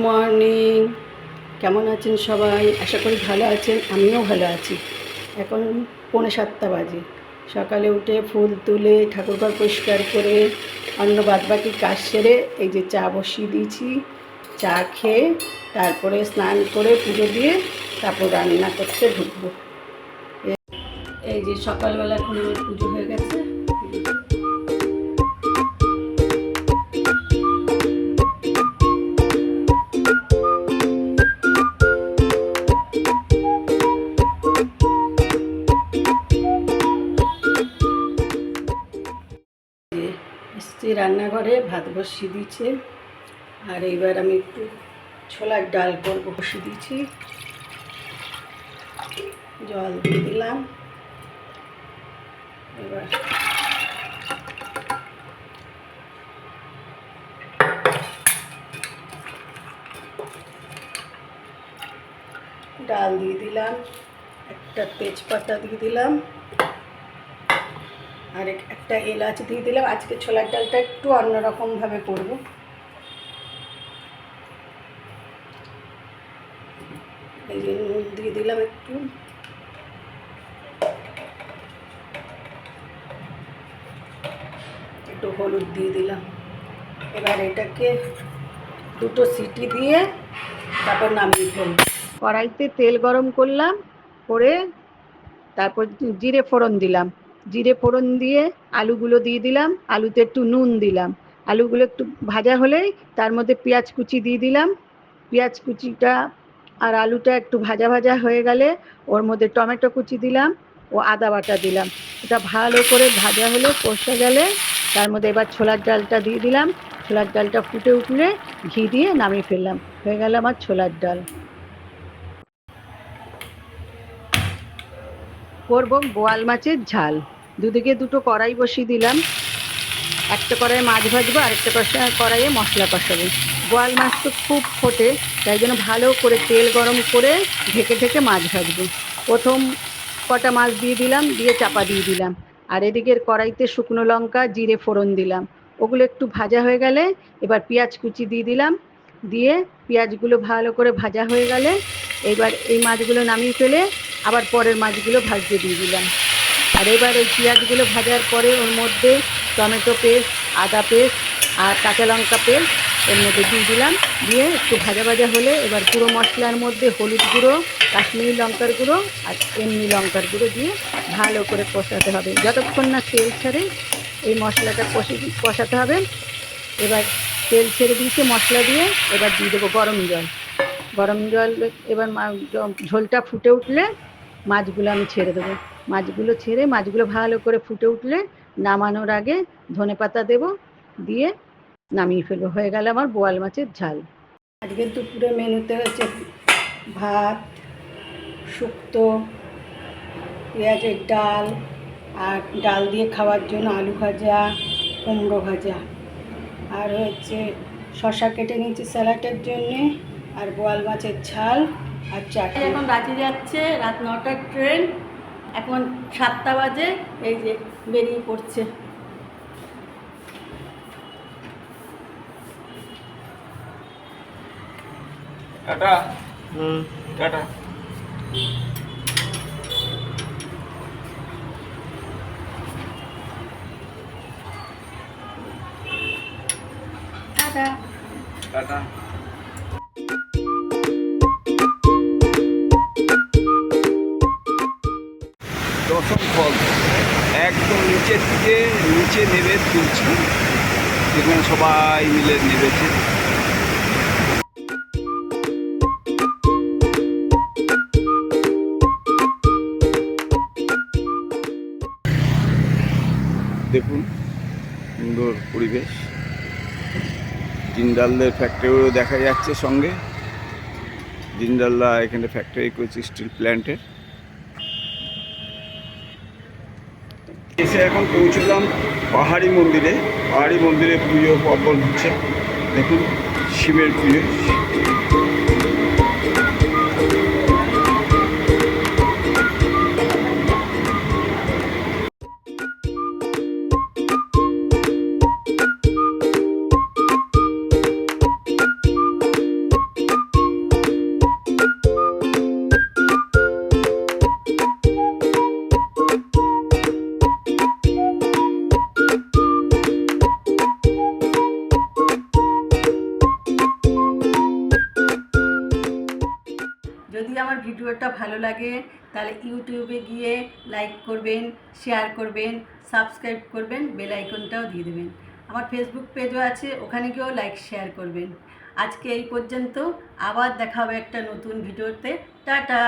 Morning, কেমন আছেন সবাই? আশা করি ভালো আছেন, আমিও ভালো আছি। এখন 6:45 বাজে। সকালে উঠে ফুল তুলে ঠাকুরঘর পরিষ্কার করে অন্য বাদবাকি কাজ সেরে এই যে চা বসিয়ে দিয়েছি। চা খেয়ে তারপরে স্নান করে পুজো দিয়ে তারপর রান্না করতে ঢুকবো। এই যে সকালবেলা এখন আমার পুজো হয়ে গেছে। এসছি রান্নাঘরে, ভাত বসিয়ে দিয়েছে। আর এইবার আমি একটু ছোলার ডাল করবো, বসিয়ে দিয়েছি। জল দিয়ে দিলাম। এবার ডাল দিয়ে দিলাম, একটা তেজপাতা দিয়ে দিলাম, আর একটা এলাচ দিয়ে দিলাম। আজকে ছোলার ডালটা একটু অন্যরকমভাবে করবো। এই যে নুন দিয়ে দিলাম, একটু হলুদ দিয়ে দিলাম। এবার এটাকে দুটো সিটি দিয়ে তারপর নামিয়ে ফেলবো। কড়াইতে তেল গরম করলাম, করে তারপর জিরে ফোড়ন দিলাম। জিরে ফোড়ন দিয়ে আলুগুলো দিয়ে দিলাম। আলুতে একটু নুন দিলাম। আলুগুলো একটু ভাজা হলেই তার মধ্যে পেঁয়াজ কুচি দিয়ে দিলাম। পেঁয়াজ কুচিটা আর আলুটা একটু ভাজা ভাজা হয়ে গেলে ওর মধ্যে টমেটো কুচি দিলাম ও আদা বাটা দিলাম। এটা ভালো করে ভাজা হলে কষে গেলে তার মধ্যে এবার ছোলার ডালটা দিয়ে দিলাম। ছোলার ডালটা ফুটে উঠলে ঘি দিয়ে নামিয়ে ফেললাম। হয়ে গেল আমার ছোলার ডাল। করব বোয়াল মাছের ঝাল। দুদিকে দুটো কড়াই বসিয়ে দিলাম। একটা কড়াইয়ে মাছ ভাজবো, আরেকটা কড়াইয়ে মশলা কষাবো। বোয়াল মাছ তো খুব ফোটে, তাই জন্য ভালো করে তেল গরম করে ঢেকে ঢেকে মাছ ভাজবো। প্রথম কটা মাছ দিয়ে দিলাম, দিয়ে চাপা দিয়ে দিলাম। আর এদিকের কড়াইতে শুকনো লঙ্কা জিরে ফোড়ন দিলাম। ওগুলো একটু ভাজা হয়ে গেলে এবার পেঁয়াজ কুচি দিয়ে দিলাম। দিয়ে পেঁয়াজগুলো ভালো করে ভাজা হয়ে গেলে এবার এই মাছগুলো নামিয়ে ফেলে আবার পরের মাছগুলো ভাজতে দিয়ে দিলাম। আর এবার এই পেঁয়াজগুলো ভাজার পরে ওর মধ্যে টমেটো পেস্ট, আদা পেস্ট আর কাঁচা লঙ্কা পেস্ট এর মধ্যে দিয়ে দিলাম। দিয়ে একটু ভাজা ভাজা হলে এবার পুরো মশলার মধ্যে হলুদ গুঁড়ো, কাশ্মীরি লঙ্কার গুঁড়ো আর এমনি লঙ্কার গুঁড়ো দিয়ে ভালো করে কষাতে হবে যতক্ষণ না তেল ছাড়ে। এই মশলাটা কষাতে হবে। এবার তেল ছেড়ে দিয়েছে মশলা দিয়ে, এবার দিয়ে দেবো গরম জল। গরম জল এবার ঝোলটা ফুটে উঠলে মাছগুলো আমি ছেড়ে দেবো। মাছগুলো ভালো করে ফুটে উঠলে নামানোর আগে ধনেপাতা দেবো, দিয়ে নামিয়ে ফেলবো। হয়ে গেল আমার বোয়াল মাছের ঝাল। আজকে দুপুরে মেনুতে হচ্ছে ভাত, শুক্তো, পেঁয়াজের ডাল, আর ডাল দিয়ে খাওয়ার জন্য আলু ভাজা, কুমড়ো ভাজা, আর হচ্ছে শশা কেটে নিয়েছি স্যালাডের জন্যে, আর বোয়াল মাছের ঝাল আর চাটনি। এখন রাঁচি যাচ্ছে, রাত 9টার ট্রেন, এখন 7টা বাজে। এই যে বেরিয়ে পড়ছে। টাটা। টাটা। টাটা। টাটা। দশম ফল একদম নিচের থেকে নিচে নেমে তুলছি, যেখানে সবাই মিলে নেমেছে। দেখুন সুন্দর পরিবেশ। জিন্দালদের ফ্যাক্টরিও দেখা যাচ্ছে সঙ্গে। জিন্দালরা এখানে ফ্যাক্টরি করেছে স্টিল প্ল্যান্টের। এসে এখন পৌঁছলাম পাহাড়ি মন্দিরে। পাহাড়ি মন্দিরে পুজো পার্বণ হচ্ছে। দেখুন শিবের পুজো। ভিডিওটা ভালো লাগে তাহলে ইউটিউবে গিয়ে লাইক করবেন, শেয়ার করবেন, সাবস্ক্রাইব করবেন, বেল আইকনটাও দিয়ে দেবেন। আমার ফেসবুক পেজও আছে, ওখানে গিয়েও লাইক শেয়ার করবেন। আজকে এই পর্যন্ত, আবার দেখা হবে একটা নতুন ভিডিওতে। টাটা।